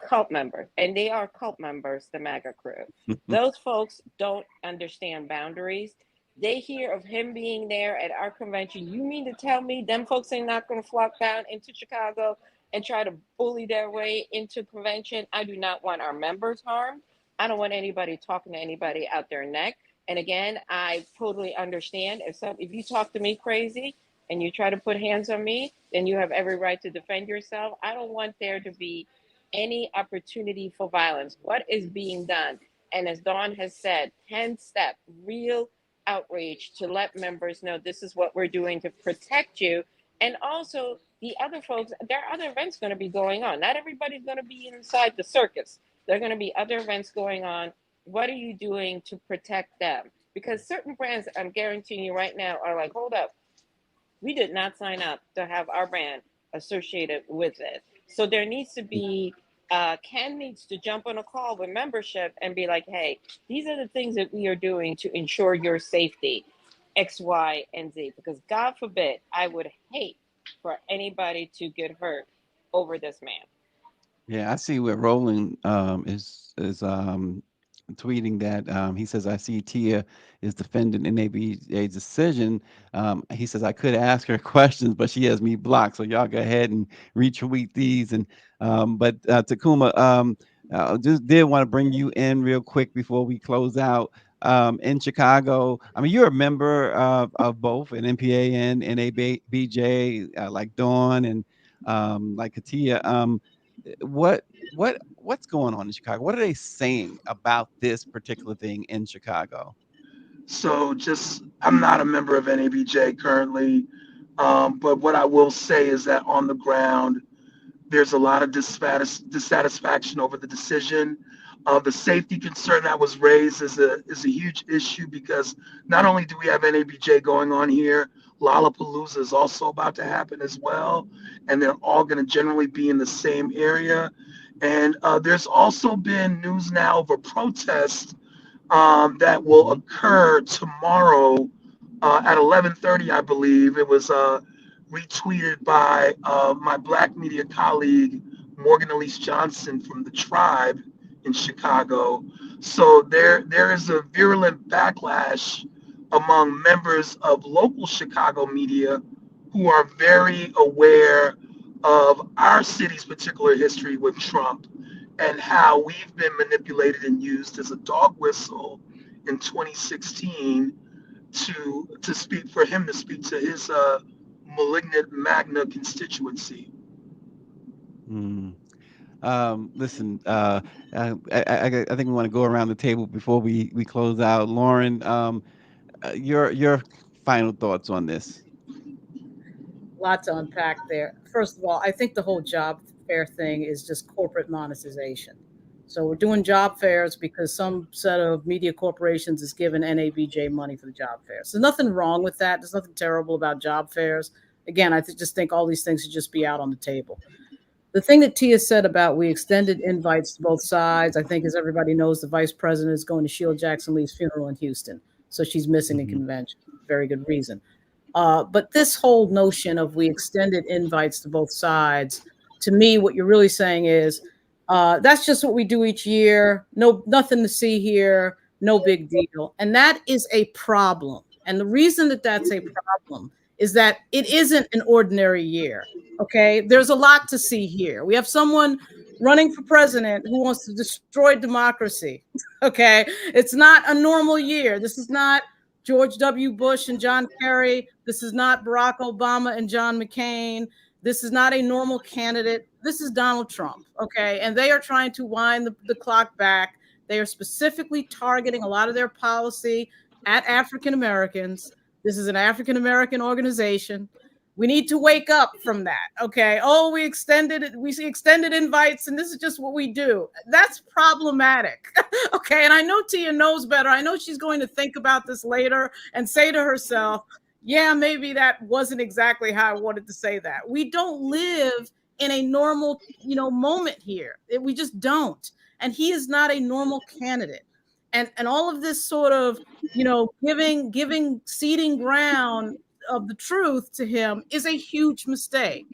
cult members, and they are cult members, the MAGA crew. Those folks don't understand boundaries. They hear of him being there at our convention. You mean to tell me them folks ain't not going to flock down into Chicago and try to bully their way into convention? I do not want our members harmed. I don't want anybody talking to anybody out their neck. And again, I totally understand if you talk to me crazy and you try to put hands on me, then you have every right to defend yourself. I don't want there to be any opportunity for violence. What is being done? And as Dawn has said, 10-step real outreach to let members know this is what we're doing to protect you. And also the other folks, there are other events going to be going on. Not everybody's going to be inside the circus. There are going to be other events going on. What are you doing to protect them? Because certain brands, I'm guaranteeing you right now, are like, hold up, we did not sign up to have our brand associated with it. So there needs to be, Ken needs to jump on a call with membership and be like, hey, these are the things that we are doing to ensure your safety, X, Y, and Z. Because God forbid, I would hate for anybody to get hurt over this man. Yeah, I see where Roland is tweeting that he says, I see Tia is defending NABJ's decision. He says, I could ask her questions, but she has me blocked. So y'all go ahead and retweet these. And but Takuma, Just did want to bring you in real quick before we close out. In Chicago, I mean, you're a member of both an NPA and NABJ, like Dawn and like Katia. What's going on in Chicago? What are they saying about this particular thing in Chicago? So just, I'm not a member of NABJ currently, but what I will say is that on the ground, there's a lot of dissatisfaction over the decision. The safety concern that was raised is a huge issue because not only do we have NABJ going on here, Lollapalooza is also about to happen as well, and they're all going to generally be in the same area. And there's also been news now of a protest that will occur tomorrow at 11:30, I believe. It was retweeted by my Black media colleague Morgan Elise Johnson from the Tribe in Chicago. So there is a virulent backlash among members of local Chicago media who are very aware of our city's particular history with Trump and how we've been manipulated and used as a dog whistle in 2016 to speak for him to speak to his malignant magna constituency. Hmm. Listen, I think we want to go around the table before we close out. Lauren, your final thoughts on this? Lot to unpack there. First of all, I think the whole job fair thing is just corporate monetization. So we're doing job fairs because some set of media corporations is giving NABJ money for the job fairs. So nothing wrong with that. There's nothing terrible about job fairs. Again, just think all these things should just be out on the table. The thing that Tia said about we extended invites to both sides, I think, as everybody knows, the vice president is going to Sheila Jackson Lee's funeral in Houston. So she's missing a convention. Very good reason. But this whole notion of we extended invites to both sides, to me, what you're really saying is that's just what we do each year. No, nothing to see here. No big deal. And that is a problem. And the reason that that's a problem is that it isn't an ordinary year. Okay. There's a lot to see here. We have someone running for president who wants to destroy democracy. Okay. It's not a normal year. This is not George W. Bush and John Kerry. This is not Barack Obama and John McCain. This is not a normal candidate. This is Donald Trump. Okay. And they are trying to wind the clock back. They are specifically targeting a lot of their policy at African Americans. This is an African American organization. We need to wake up from that. Okay. Oh, we extended invites, and this is just what we do. That's problematic. Okay. And I know Tia knows better. I know she's going to think about this later and say to herself, yeah, maybe that wasn't exactly how I wanted to say that. We don't live in a normal, moment here. We just don't. And he is not a normal candidate. And all of this sort of, giving seeding ground of the truth to him is a huge mistake.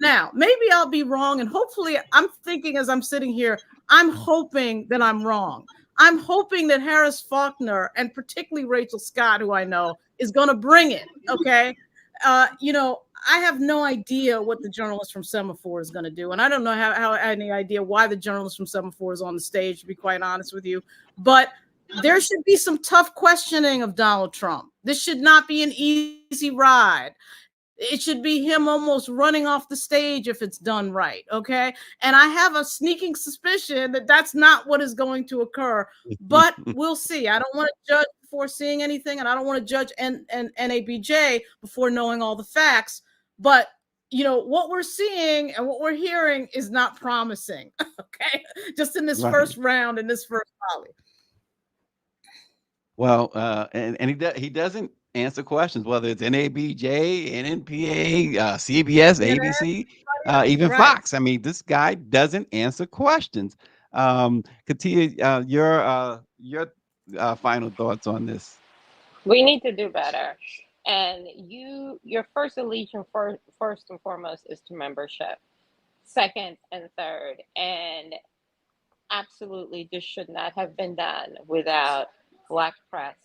Now, maybe I'll be wrong. And hopefully I'm thinking as I'm sitting here, I'm hoping that I'm wrong. I'm hoping that Harris Faulkner and particularly Rachel Scott, who I know, is going to bring it. Okay. I have no idea what the journalist from Semaphore is going to do. And I don't know how any idea why the journalist from Semaphore is on the stage, to be quite honest with you. But there should be some tough questioning of Donald Trump. This should not be an easy ride. It should be him almost running off the stage if it's done right. Okay. And I have a sneaking suspicion that that's not what is going to occur, but we'll see. I don't want to judge before seeing anything, and I don't want to judge NABJ before knowing all the facts. But what we're seeing and what we're hearing is not promising. Okay. Just in this first round, in this first volley. Well, and he doesn't answer questions, whether it's NABJ, NNPA, CBS, ABC, even Fox. I mean, this guy doesn't answer questions. Katia, your final thoughts on this? We need to do better. And your first allegiance, first and foremost, is to membership. Second and third, and absolutely, this should not have been done without Black press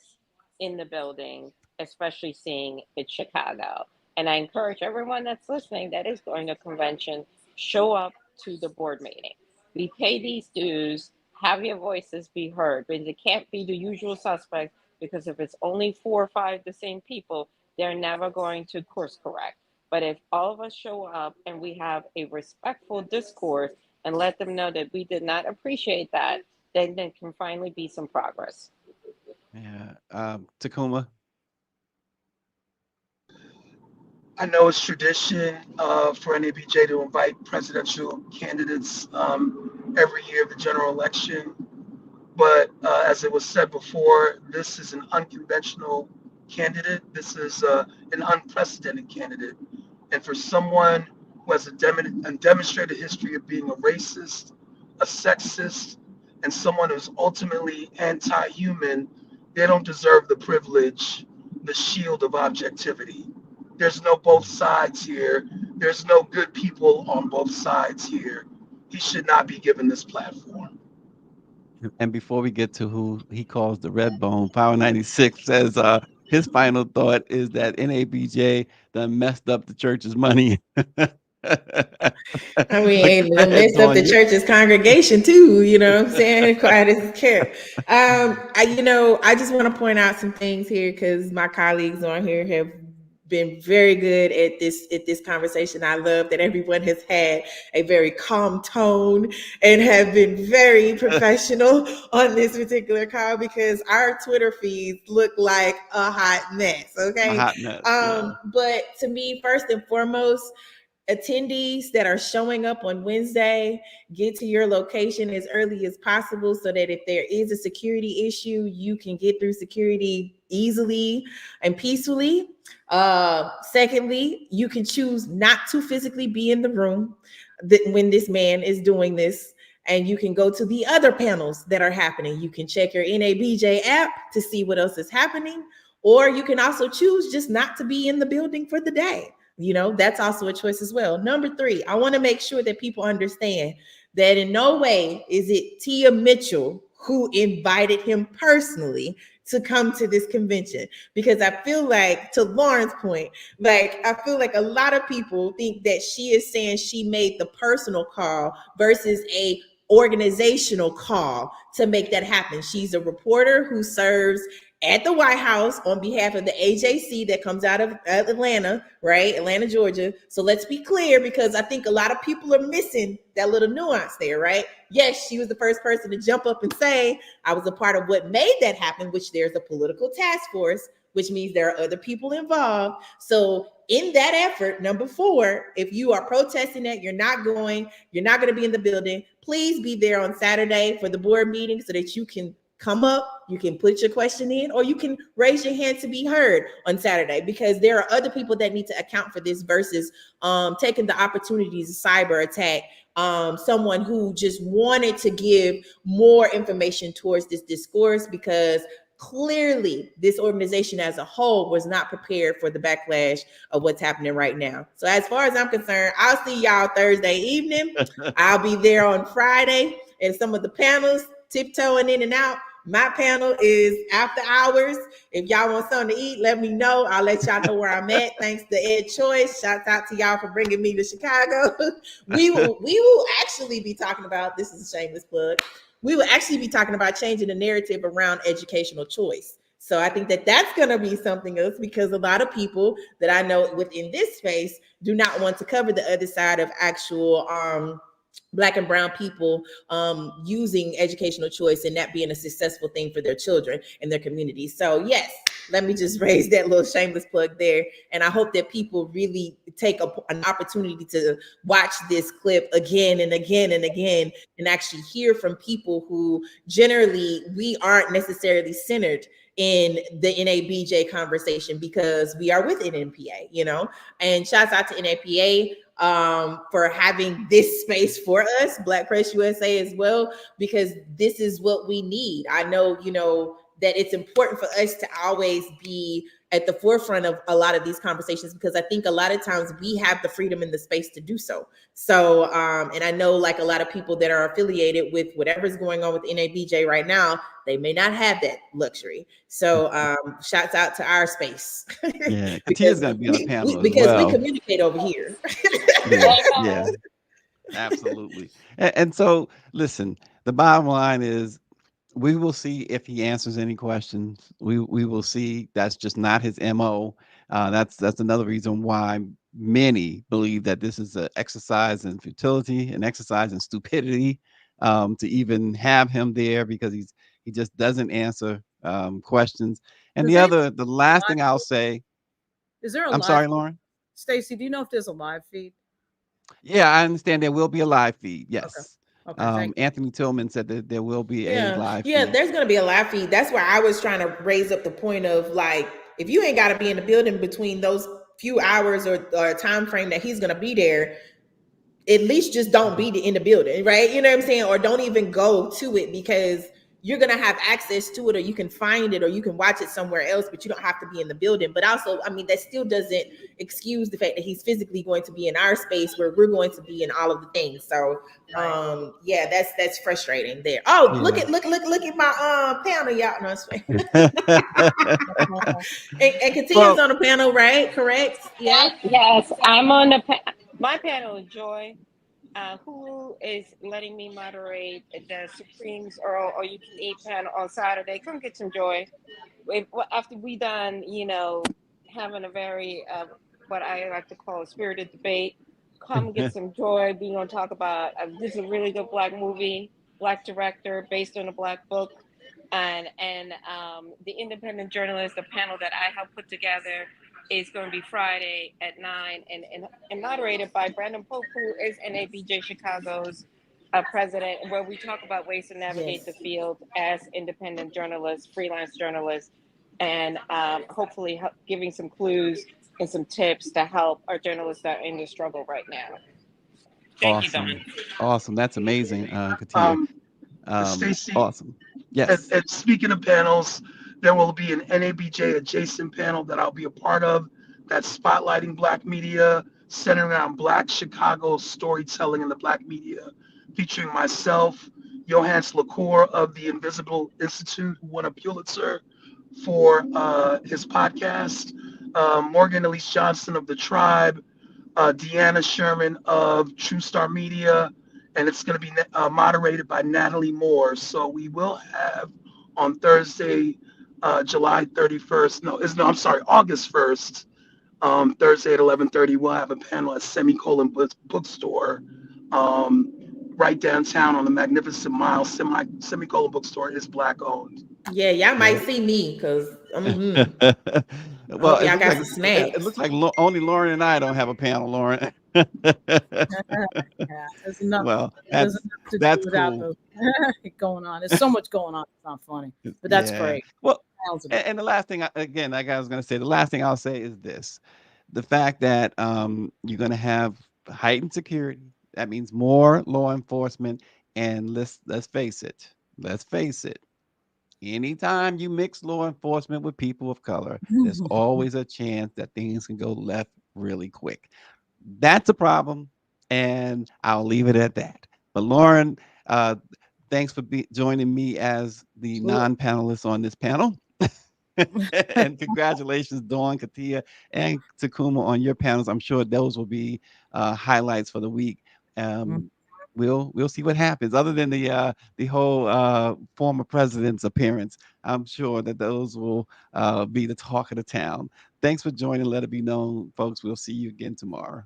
in the building, especially seeing it's Chicago. And I encourage everyone that's listening that is going to convention, show up to the board meeting. We pay these dues, have your voices be heard, but it can't be the usual suspects, because if it's only 4 or 5 the same people, they're never going to course correct. But if all of us show up and we have a respectful discourse and let them know that we did not appreciate that, then there can finally be some progress. Yeah. Takuma. I know it's tradition for NABJ to invite presidential candidates every year of the general election. But as it was said before, this is an unconventional candidate. This is an unprecedented candidate. And for someone who has a demonstrated history of being a racist, a sexist, and someone who's ultimately anti-human, they don't deserve the privilege, the shield of objectivity. There's no both sides here. There's no good people on both sides here. He should not be given this platform. And before we get to who he calls the red bone, Power 96 says his final thought is that NABJ done messed up the church's money. I mean, it messed up the church's congregation too, you know what I'm saying? Quiet as care. I just want to point out some things here because my colleagues on here have been very good at this conversation. I love that everyone has had a very calm tone and have been very professional on this particular call because our Twitter feeds look like a hot mess. Okay. A hot mess, yeah. But to me, first and foremost, attendees that are showing up on Wednesday, get to your location as early as possible so that if there is a security issue, you can get through security easily and peacefully. Secondly, you can choose not to physically be in the room when this man is doing this, and you can go to the other panels that are happening. You can check your NABJ app to see what else is happening, or you can also choose just not to be in the building for the day. You know, that's also a choice as well. Number 3, I want to make sure that people understand that in no way is it Tia Mitchell who invited him personally to come to this convention, because I feel like, to Lauren's point, I feel like a lot of people think that she is saying she made the personal call versus a organizational call to make that happen. She's a reporter who serves at the White House on behalf of the AJC that comes out of Atlanta, right? Atlanta, Georgia. So let's be clear, because I think a lot of people are missing that little nuance there, right? Yes, she was the first person to jump up and say, I was a part of what made that happen, which there's a political task force, which means there are other people involved. So in that effort, number 4, if you are protesting that you're not going to be in the building, please be there on Saturday for the board meeting so that you can come up, you can put your question in, or you can raise your hand to be heard on Saturday, because there are other people that need to account for this versus taking the opportunities to cyber attack someone who just wanted to give more information towards this discourse, because clearly this organization as a whole was not prepared for the backlash of what's happening right now. So as far as I'm concerned, I'll see y'all Thursday evening. I'll be there on Friday, and some of the panels tiptoeing in and out. My panel is after hours. If y'all want something to eat, let me know. I'll let y'all know where I'm at. Thanks to Ed Choice. Shouts out to y'all for bringing me to Chicago. We will actually be talking about, this is a shameless plug, we will actually be talking about changing the narrative around educational choice. So I think that that's going to be something else, because a lot of people that I know within this space do not want to cover the other side of actual Black and brown people using educational choice and that being a successful thing for their children and their communities. So yes, let me just raise that little shameless plug there. And I hope that people really take an opportunity to watch this clip again and again and again, and actually hear from people who generally we aren't necessarily centered in the NABJ conversation, because we are with NNPA, you know. And shouts out to NAPA for having this space for us, Black Press USA as well, because this is what we need. I know, you know, that it's important for us to always be at the forefront of a lot of these conversations, because I think a lot of times we have the freedom and the space to do so. So, and I know like a lot of people that are affiliated with whatever's going on with NABJ right now, they may not have that luxury. So shouts out to our space. Yeah, Katia's going to be on the panel because as well. we communicate over here. Yeah, yeah. Absolutely. And so, listen, the bottom line is we will see if he answers any questions. We will see. That's just not his MO. That's another reason why many believe that this is an exercise in futility, an exercise in stupidity, to even have him there because he just doesn't answer questions. And Does anybody the last live thing I'll feed? say, Is there a I'm live sorry, feed? Lauren. Stacey, do you know if there's a live feed? Yeah, I understand there will be a live feed. Okay. Yes. Okay. Thank you. Anthony Tillman said that there will be a Yeah, live yeah, feed. there's gonna be a live feed. That's where I was trying to raise up the point of like, if you ain't gotta be in the building between those few hours or time frame that he's gonna be there, at least just don't be in the building, right? You know what I'm saying? Or don't even go to it because you're gonna have access to it, or you can find it, or you can watch it somewhere else, but you don't have to be in the building. But also, I mean, that still doesn't excuse the fact that he's physically going to be in our space where we're going to be in all of the things. So yeah, that's frustrating there. Oh, look Yeah. at my panel, y'all. No, it's fine. And Katia's Well, on the panel, right? Correct? Yeah. Yes, I'm on my panel is Joy, who is letting me moderate the Supremes or you can eat panel on Saturday. Come get some Joy. After we done, having a very what I like to call a spirited debate. Come get some Joy. We're gonna talk about this is a really good Black movie, Black director based on a Black book, and the independent journalist, the panel that I helped put together, is going to be Friday at 9 and moderated by Brandon Pope, who is NABJ Chicago's president, where we talk about ways to navigate the field as independent journalists, freelance journalists, and hopefully giving some clues and some tips to help our journalists that are in the struggle right now. Thank you, awesome. Don. Awesome. That's amazing, Katia. Stacey, Awesome. Yes. and speaking of panels, there will be an NABJ adjacent panel that I'll be a part of that's spotlighting Black media, centering around Black Chicago storytelling in the Black media, featuring myself, Johannes LaCour of the Invisible Institute, who won a Pulitzer for his podcast, Morgan Elise Johnson of The Tribe, Deanna Sherman of True Star Media, and it's going to be moderated by Natalie Moore. So we will have on Thursday, July 31st. I'm sorry, August 1st. Thursday at 11:30, we'll have a panel at Semicolon Bookstore, right downtown on the Magnificent Mile. Semicolon Bookstore is Black owned. Yeah, y'all might Well, see me because I well, hope y'all got some it snacks. looks like only Lauren and I don't have a panel, Lauren. Yeah, there's enough. Well, There's enough to that's do without cool. the going on. There's so much going on. It's not funny, but that's Yeah. great. Well, Sounds and the last thing, again, like I was going to say, the last thing I'll say is this: the fact that you're going to have heightened security. That means more law enforcement, and let's face it. Let's face it. Anytime you mix law enforcement with people of color, there's always a chance that things can go left really quick. That's a problem, and I'll leave it at that. But Lauren, uh, thanks for joining me as the non-panelist on this panel. And congratulations, Dawn, Katia, and Takuma on your panels. I'm sure those will be highlights for the week. We'll see what happens. Other than the whole former president's appearance, I'm sure that those will be the talk of the town. Thanks for joining. Let it be known, folks. We'll see you again tomorrow.